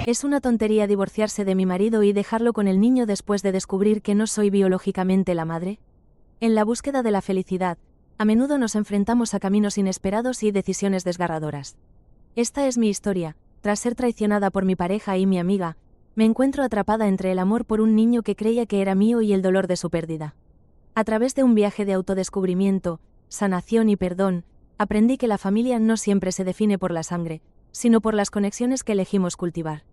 Es una tontería divorciarse de mi marido y dejarlo con el niño después de descubrir que no soy biológicamente la madre. En la búsqueda de la felicidad, a menudo nos enfrentamos a caminos inesperados y decisiones desgarradoras. Esta es mi historia. Tras ser traicionada por mi pareja y mi amiga, me encuentro atrapada entre el amor por un niño que creía que era mío y el dolor de su pérdida. A través de un viaje de autodescubrimiento, sanación y perdón, aprendí que la familia no siempre se define por la sangre, sino por las conexiones que elegimos cultivar.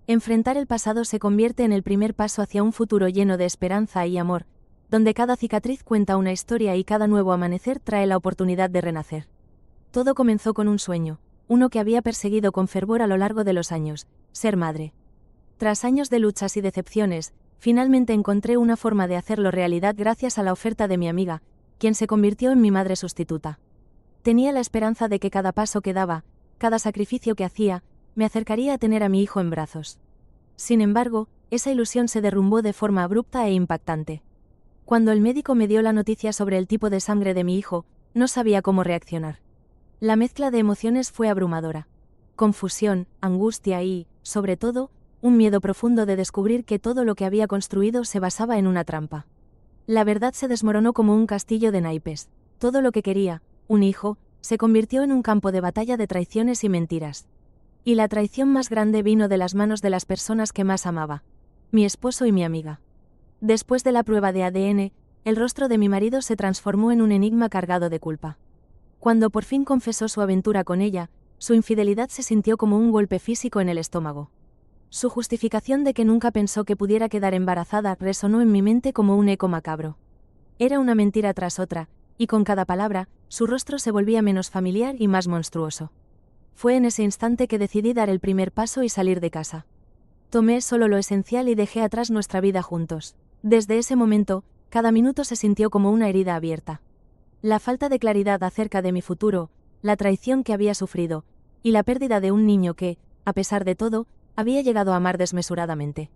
Enfrentar el pasado se convierte en el primer paso hacia un futuro lleno de esperanza y amor, donde cada cicatriz cuenta una historia y cada nuevo amanecer trae la oportunidad de renacer. Todo comenzó con un sueño, uno que había perseguido con fervor a lo largo de los años: ser madre. Tras años de luchas y decepciones, finalmente encontré una forma de hacerlo realidad gracias a la oferta de mi amiga, quien se convirtió en mi madre sustituta. Tenía la esperanza de que cada paso que daba, cada sacrificio que hacía, me acercaría a tener a mi hijo en brazos. Sin embargo, esa ilusión se derrumbó de forma abrupta e impactante. Cuando el médico me dio la noticia sobre el tipo de sangre de mi hijo, no sabía cómo reaccionar. La mezcla de emociones fue abrumadora. Confusión, angustia y, sobre todo, un miedo profundo de descubrir que todo lo que había construido se basaba en una trampa. La verdad se desmoronó como un castillo de naipes. Todo lo que quería, un hijo, se convirtió en un campo de batalla de traiciones y mentiras. Y la traición más grande vino de las manos de las personas que más amaba: mi esposo y mi amiga. Después de la prueba de ADN, el rostro de mi marido se transformó en un enigma cargado de culpa. Cuando por fin confesó su aventura con ella, su infidelidad se sintió como un golpe físico en el estómago. Su justificación de que nunca pensó que pudiera quedar embarazada resonó en mi mente como un eco macabro. Era una mentira tras otra, y con cada palabra, su rostro se volvía menos familiar y más monstruoso. Fue en ese instante que decidí dar el primer paso y salir de casa. Tomé solo lo esencial y dejé atrás nuestra vida juntos. Desde ese momento, cada minuto se sintió como una herida abierta. La falta de claridad acerca de mi futuro, la traición que había sufrido, y la pérdida de un niño que, a pesar de todo, había llegado a amar desmesuradamente.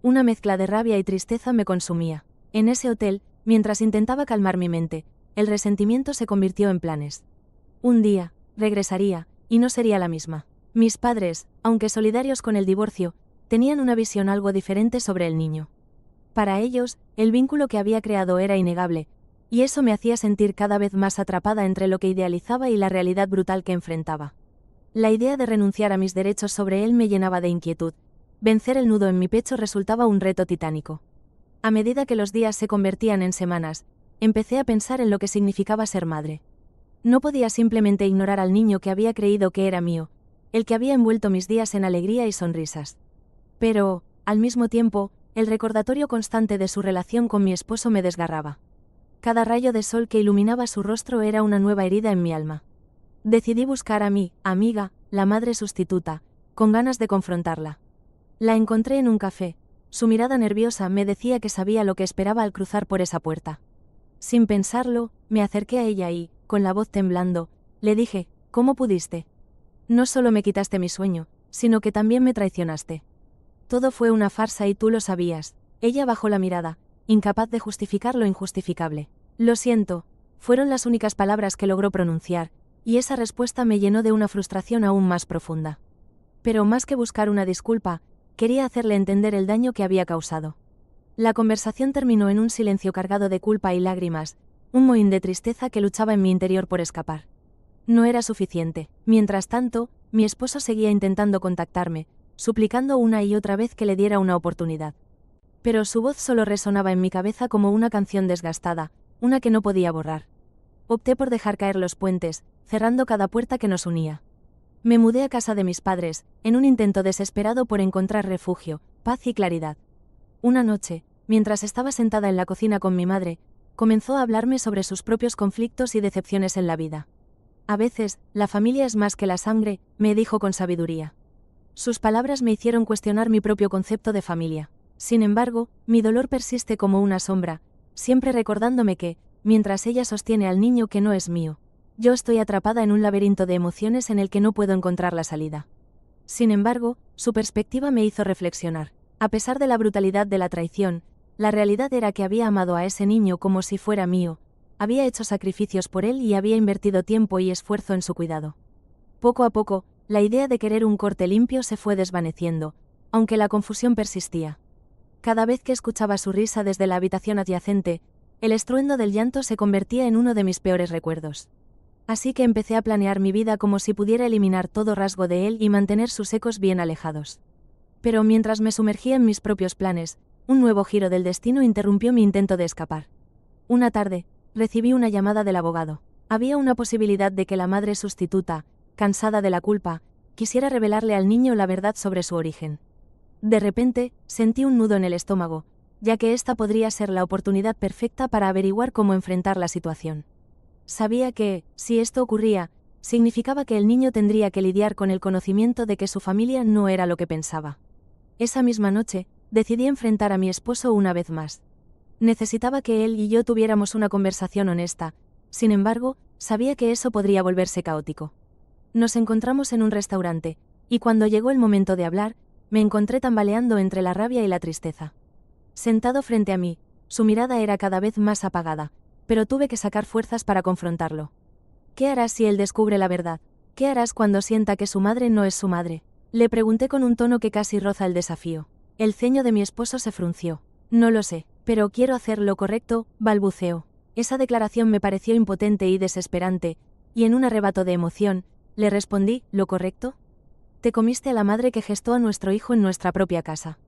Una mezcla de rabia y tristeza me consumía. En ese hotel, mientras intentaba calmar mi mente, el resentimiento se convirtió en planes. Un día, regresaría, y no sería la misma. Mis padres, aunque solidarios con el divorcio, tenían una visión algo diferente sobre el niño. Para ellos, el vínculo que había creado era innegable, y eso me hacía sentir cada vez más atrapada entre lo que idealizaba y la realidad brutal que enfrentaba. La idea de renunciar a mis derechos sobre él me llenaba de inquietud. Vencer el nudo en mi pecho resultaba un reto titánico. A medida que los días se convertían en semanas, empecé a pensar en lo que significaba ser madre. No podía simplemente ignorar al niño que había creído que era mío, el que había envuelto mis días en alegría y sonrisas. Pero, al mismo tiempo, el recordatorio constante de su relación con mi esposo me desgarraba. Cada rayo de sol que iluminaba su rostro era una nueva herida en mi alma. Decidí buscar a mi amiga, la madre sustituta, con ganas de confrontarla. La encontré en un café. Su mirada nerviosa me decía que sabía lo que esperaba al cruzar por esa puerta. Sin pensarlo, me acerqué a ella y, con la voz temblando, le dije: ¿cómo pudiste? No solo me quitaste mi sueño, sino que también me traicionaste. Todo fue una farsa y tú lo sabías. Ella bajó la mirada, incapaz de justificar lo injustificable. Lo siento, fueron las únicas palabras que logró pronunciar, y esa respuesta me llenó de una frustración aún más profunda. Pero más que buscar una disculpa, quería hacerle entender el daño que había causado. La conversación terminó en un silencio cargado de culpa y lágrimas, un mohín de tristeza que luchaba en mi interior por escapar. No era suficiente. Mientras tanto, mi esposo seguía intentando contactarme, suplicando una y otra vez que le diera una oportunidad. Pero su voz solo resonaba en mi cabeza como una canción desgastada, una que no podía borrar. Opté por dejar caer los puentes, cerrando cada puerta que nos unía. Me mudé a casa de mis padres, en un intento desesperado por encontrar refugio, paz y claridad. Una noche, mientras estaba sentada en la cocina con mi madre, comenzó a hablarme sobre sus propios conflictos y decepciones en la vida. A veces, la familia es más que la sangre, me dijo con sabiduría. Sus palabras me hicieron cuestionar mi propio concepto de familia. Sin embargo, mi dolor persiste como una sombra, siempre recordándome que, mientras ella sostiene al niño que no es mío, yo estoy atrapada en un laberinto de emociones en el que no puedo encontrar la salida. Sin embargo, su perspectiva me hizo reflexionar. A pesar de la brutalidad de la traición, la realidad era que había amado a ese niño como si fuera mío, había hecho sacrificios por él y había invertido tiempo y esfuerzo en su cuidado. Poco a poco, la idea de querer un corte limpio se fue desvaneciendo, aunque la confusión persistía. Cada vez que escuchaba su risa desde la habitación adyacente, el estruendo del llanto se convertía en uno de mis peores recuerdos. Así que empecé a planear mi vida como si pudiera eliminar todo rasgo de él y mantener sus ecos bien alejados. Pero mientras me sumergía en mis propios planes, un nuevo giro del destino interrumpió mi intento de escapar. Una tarde, recibí una llamada del abogado. Había una posibilidad de que la madre sustituta, cansada de la culpa, quisiera revelarle al niño la verdad sobre su origen. De repente, sentí un nudo en el estómago, ya que esta podría ser la oportunidad perfecta para averiguar cómo enfrentar la situación. Sabía que, si esto ocurría, significaba que el niño tendría que lidiar con el conocimiento de que su familia no era lo que pensaba. Esa misma noche, decidí enfrentar a mi esposo una vez más. Necesitaba que él y yo tuviéramos una conversación honesta, sin embargo, sabía que eso podría volverse caótico. Nos encontramos en un restaurante, y cuando llegó el momento de hablar, me encontré tambaleando entre la rabia y la tristeza. Sentado frente a mí, su mirada era cada vez más apagada, pero tuve que sacar fuerzas para confrontarlo. ¿Qué harás si él descubre la verdad? ¿Qué harás cuando sienta que su madre no es su madre? Le pregunté con un tono que casi roza el desafío. El ceño de mi esposo se frunció. No lo sé, pero quiero hacer lo correcto, balbuceó. Esa declaración me pareció impotente y desesperante, y en un arrebato de emoción, le respondí, ¿lo correcto? Te comiste a la madre que gestó a nuestro hijo en nuestra propia casa.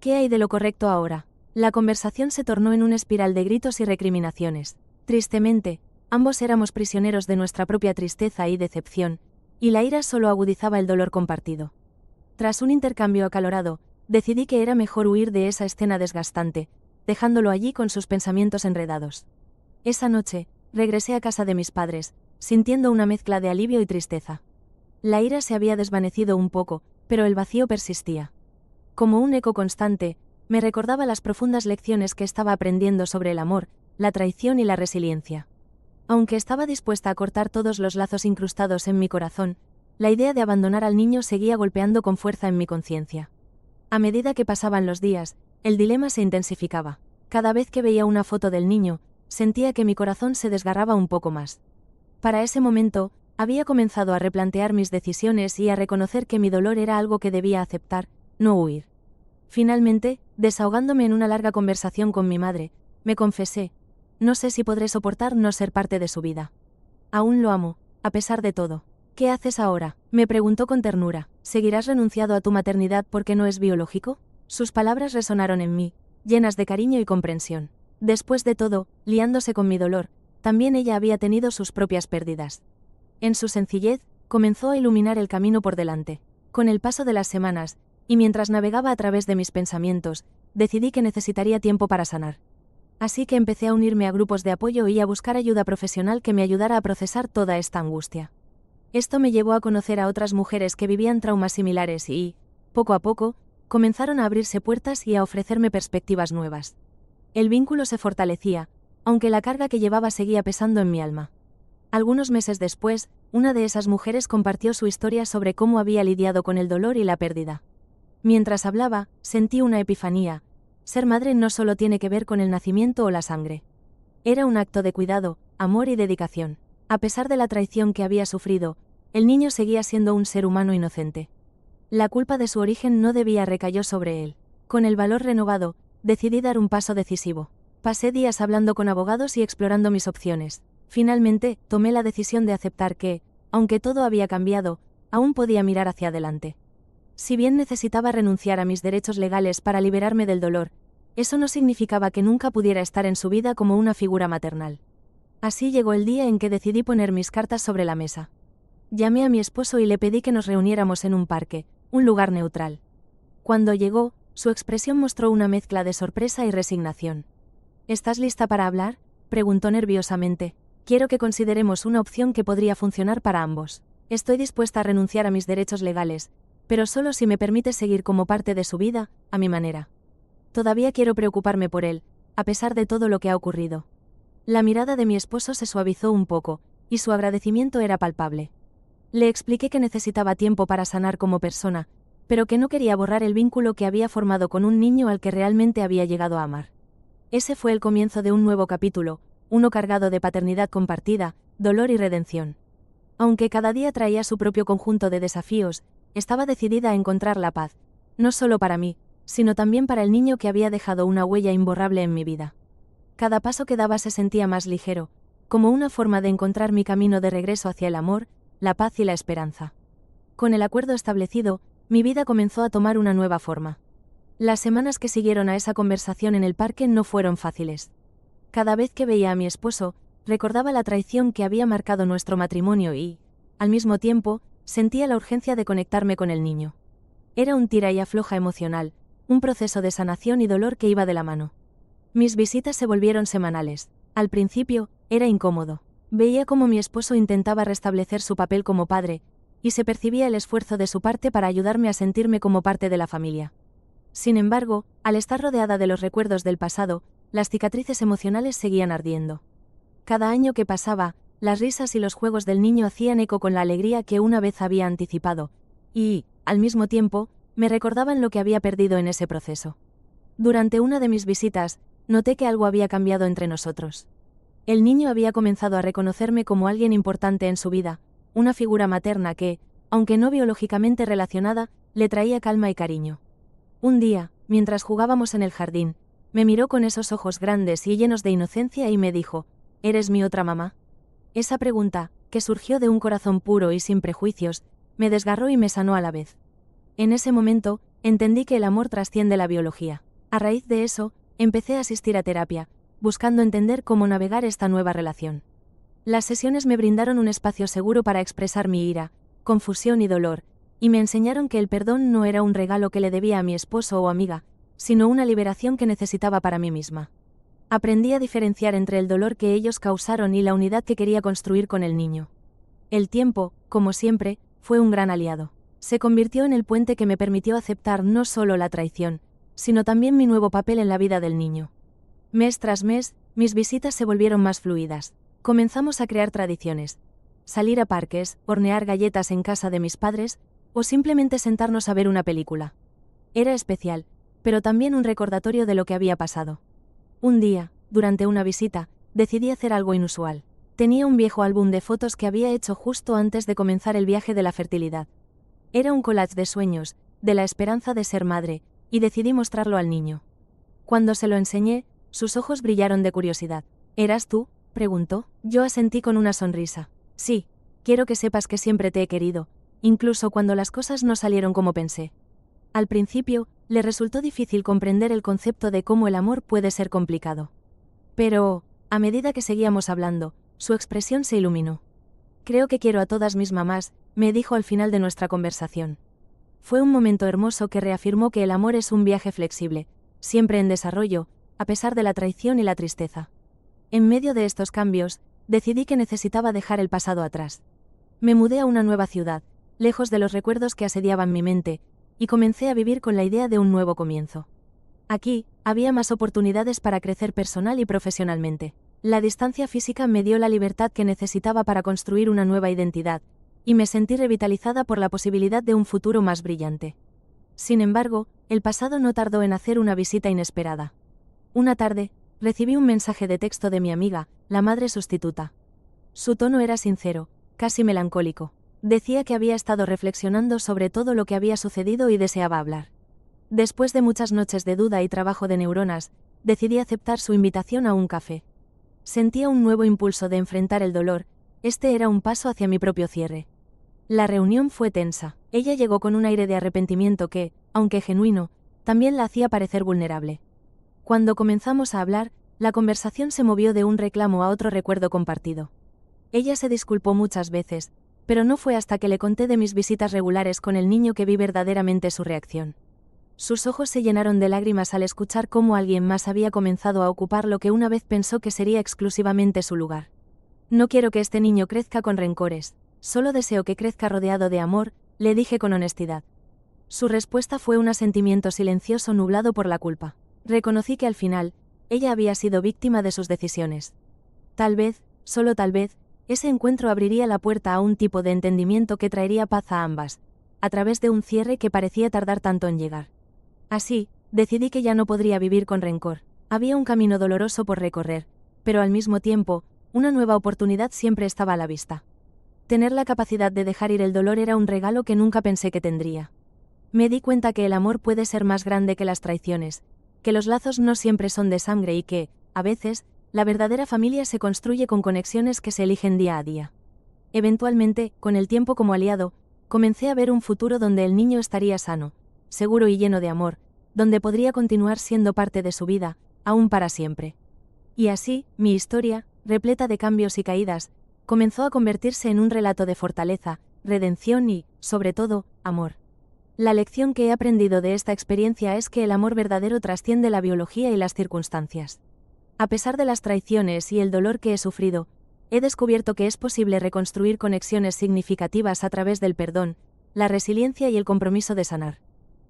¿Qué hay de lo correcto ahora? La conversación se tornó en una espiral de gritos y recriminaciones. Tristemente, ambos éramos prisioneros de nuestra propia tristeza y decepción, y la ira solo agudizaba el dolor compartido. Tras un intercambio acalorado, decidí que era mejor huir de esa escena desgastante, dejándolo allí con sus pensamientos enredados. Esa noche, regresé a casa de mis padres, sintiendo una mezcla de alivio y tristeza. La ira se había desvanecido un poco, pero el vacío persistía. Como un eco constante, me recordaba las profundas lecciones que estaba aprendiendo sobre el amor, la traición y la resiliencia. Aunque estaba dispuesta a cortar todos los lazos incrustados en mi corazón, la idea de abandonar al niño seguía golpeando con fuerza en mi conciencia. A medida que pasaban los días, el dilema se intensificaba. Cada vez que veía una foto del niño, sentía que mi corazón se desgarraba un poco más. Para ese momento, había comenzado a replantear mis decisiones y a reconocer que mi dolor era algo que debía aceptar, no huir. Finalmente, desahogándome en una larga conversación con mi madre, me confesé, no sé si podré soportar no ser parte de su vida. Aún lo amo, a pesar de todo. ¿Qué haces ahora?, me preguntó con ternura. ¿Seguirás renunciado a tu maternidad porque no es biológico? Sus palabras resonaron en mí, llenas de cariño y comprensión. Después de todo, liándose con mi dolor, también ella había tenido sus propias pérdidas. En su sencillez, comenzó a iluminar el camino por delante. Con el paso de las semanas, y mientras navegaba a través de mis pensamientos, decidí que necesitaría tiempo para sanar. Así que empecé a unirme a grupos de apoyo y a buscar ayuda profesional que me ayudara a procesar toda esta angustia. Esto me llevó a conocer a otras mujeres que vivían traumas similares y, poco a poco, comenzaron a abrirse puertas y a ofrecerme perspectivas nuevas. El vínculo se fortalecía, aunque la carga que llevaba seguía pesando en mi alma. Algunos meses después, una de esas mujeres compartió su historia sobre cómo había lidiado con el dolor y la pérdida. Mientras hablaba, sentí una epifanía. Ser madre no solo tiene que ver con el nacimiento o la sangre. Era un acto de cuidado, amor y dedicación. A pesar de la traición que había sufrido, el niño seguía siendo un ser humano inocente. La culpa de su origen no debía recayó sobre él. Con el valor renovado, decidí dar un paso decisivo. Pasé días hablando con abogados y explorando mis opciones. Finalmente, tomé la decisión de aceptar que, aunque todo había cambiado, aún podía mirar hacia adelante. Si bien necesitaba renunciar a mis derechos legales para liberarme del dolor, eso no significaba que nunca pudiera estar en su vida como una figura maternal. Así llegó el día en que decidí poner mis cartas sobre la mesa. Llamé a mi esposo y le pedí que nos reuniéramos en un parque, un lugar neutral. Cuando llegó, su expresión mostró una mezcla de sorpresa y resignación. ¿Estás lista para hablar?, preguntó nerviosamente. Quiero que consideremos una opción que podría funcionar para ambos. Estoy dispuesta a renunciar a mis derechos legales, pero solo si me permites seguir como parte de su vida, a mi manera. Todavía quiero preocuparme por él, a pesar de todo lo que ha ocurrido. La mirada de mi esposo se suavizó un poco, y su agradecimiento era palpable. Le expliqué que necesitaba tiempo para sanar como persona, pero que no quería borrar el vínculo que había formado con un niño al que realmente había llegado a amar. Ese fue el comienzo de un nuevo capítulo, uno cargado de paternidad compartida, dolor y redención. Aunque cada día traía su propio conjunto de desafíos, estaba decidida a encontrar la paz, no solo para mí, sino también para el niño que había dejado una huella imborrable en mi vida. Cada paso que daba se sentía más ligero, como una forma de encontrar mi camino de regreso hacia el amor, la paz y la esperanza. Con el acuerdo establecido, mi vida comenzó a tomar una nueva forma. Las semanas que siguieron a esa conversación en el parque no fueron fáciles. Cada vez que veía a mi esposo, recordaba la traición que había marcado nuestro matrimonio y, al mismo tiempo, sentía la urgencia de conectarme con el niño. Era un tira y afloja emocional, un proceso de sanación y dolor que iba de la mano. Mis visitas se volvieron semanales. Al principio, era incómodo. Veía cómo mi esposo intentaba restablecer su papel como padre, y se percibía el esfuerzo de su parte para ayudarme a sentirme como parte de la familia. Sin embargo, al estar rodeada de los recuerdos del pasado, las cicatrices emocionales seguían ardiendo. Cada año que pasaba, las risas y los juegos del niño hacían eco con la alegría que una vez había anticipado, y, al mismo tiempo, me recordaban lo que había perdido en ese proceso. Durante una de mis visitas, noté que algo había cambiado entre nosotros. El niño había comenzado a reconocerme como alguien importante en su vida, una figura materna que, aunque no biológicamente relacionada, le traía calma y cariño. Un día, mientras jugábamos en el jardín, me miró con esos ojos grandes y llenos de inocencia y me dijo, ¿eres mi otra mamá? Esa pregunta, que surgió de un corazón puro y sin prejuicios, me desgarró y me sanó a la vez. En ese momento, entendí que el amor trasciende la biología. A raíz de eso, empecé a asistir a terapia, buscando entender cómo navegar esta nueva relación. Las sesiones me brindaron un espacio seguro para expresar mi ira, confusión y dolor, y me enseñaron que el perdón no era un regalo que le debía a mi esposo o amiga, sino una liberación que necesitaba para mí misma. Aprendí a diferenciar entre el dolor que ellos causaron y la unidad que quería construir con el niño. El tiempo, como siempre, fue un gran aliado. Se convirtió en el puente que me permitió aceptar no solo la traición, sino también mi nuevo papel en la vida del niño. Mes tras mes, mis visitas se volvieron más fluidas. Comenzamos a crear tradiciones. Salir a parques, hornear galletas en casa de mis padres, o simplemente sentarnos a ver una película. Era especial, pero también un recordatorio de lo que había pasado. Un día, durante una visita, decidí hacer algo inusual. Tenía un viejo álbum de fotos que había hecho justo antes de comenzar el viaje de la fertilidad. Era un collage de sueños, de la esperanza de ser madre, y decidí mostrarlo al niño. Cuando se lo enseñé, sus ojos brillaron de curiosidad. ¿Eras tú?, preguntó. Yo asentí con una sonrisa. Sí, quiero que sepas que siempre te he querido, incluso cuando las cosas no salieron como pensé. Al principio, le resultó difícil comprender el concepto de cómo el amor puede ser complicado. Pero, a medida que seguíamos hablando, su expresión se iluminó. Creo que quiero a todas mis mamás, me dijo al final de nuestra conversación. Fue un momento hermoso que reafirmó que el amor es un viaje flexible, siempre en desarrollo, a pesar de la traición y la tristeza. En medio de estos cambios, decidí que necesitaba dejar el pasado atrás. Me mudé a una nueva ciudad, lejos de los recuerdos que asediaban mi mente, y comencé a vivir con la idea de un nuevo comienzo. Aquí, había más oportunidades para crecer personal y profesionalmente. La distancia física me dio la libertad que necesitaba para construir una nueva identidad, y me sentí revitalizada por la posibilidad de un futuro más brillante. Sin embargo, el pasado no tardó en hacer una visita inesperada. Una tarde, recibí un mensaje de texto de mi amiga, la madre sustituta. Su tono era sincero, casi melancólico. Decía que había estado reflexionando sobre todo lo que había sucedido y deseaba hablar. Después de muchas noches de duda y trabajo de neuronas, decidí aceptar su invitación a un café. Sentía un nuevo impulso de enfrentar el dolor, este era un paso hacia mi propio cierre. La reunión fue tensa. Ella llegó con un aire de arrepentimiento que, aunque genuino, también la hacía parecer vulnerable. Cuando comenzamos a hablar, la conversación se movió de un reclamo a otro recuerdo compartido. Ella se disculpó muchas veces, pero no fue hasta que le conté de mis visitas regulares con el niño que vi verdaderamente su reacción. Sus ojos se llenaron de lágrimas al escuchar cómo alguien más había comenzado a ocupar lo que una vez pensó que sería exclusivamente su lugar. No quiero que este niño crezca con rencores, solo deseo que crezca rodeado de amor, le dije con honestidad. Su respuesta fue un asentimiento silencioso nublado por la culpa. Reconocí que al final, ella había sido víctima de sus decisiones. Tal vez, solo tal vez, ese encuentro abriría la puerta a un tipo de entendimiento que traería paz a ambas, a través de un cierre que parecía tardar tanto en llegar. Así, decidí que ya no podría vivir con rencor. Había un camino doloroso por recorrer, pero al mismo tiempo, una nueva oportunidad siempre estaba a la vista. Tener la capacidad de dejar ir el dolor era un regalo que nunca pensé que tendría. Me di cuenta que el amor puede ser más grande que las traiciones, que los lazos no siempre son de sangre y que, a veces, la verdadera familia se construye con conexiones que se eligen día a día. Eventualmente, con el tiempo como aliado, comencé a ver un futuro donde el niño estaría sano, seguro y lleno de amor, donde podría continuar siendo parte de su vida, aún para siempre. Y así, mi historia, repleta de cambios y caídas, comenzó a convertirse en un relato de fortaleza, redención y, sobre todo, amor. La lección que he aprendido de esta experiencia es que el amor verdadero trasciende la biología y las circunstancias. A pesar de las traiciones y el dolor que he sufrido, he descubierto que es posible reconstruir conexiones significativas a través del perdón, la resiliencia y el compromiso de sanar.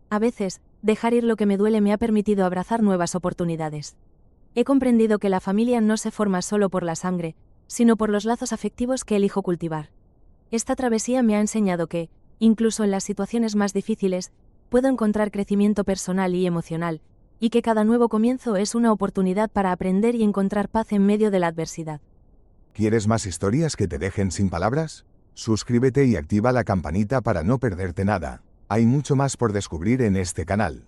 A veces, dejar ir lo que me duele me ha permitido abrazar nuevas oportunidades. He comprendido que la familia no se forma solo por la sangre, sino por los lazos afectivos que elijo cultivar. Esta travesía me ha enseñado que, incluso en las situaciones más difíciles, puedo encontrar crecimiento personal y emocional, y que cada nuevo comienzo es una oportunidad para aprender y encontrar paz en medio de la adversidad. ¿Quieres más historias que te dejen sin palabras? Suscríbete y activa la campanita para no perderte nada. Hay mucho más por descubrir en este canal.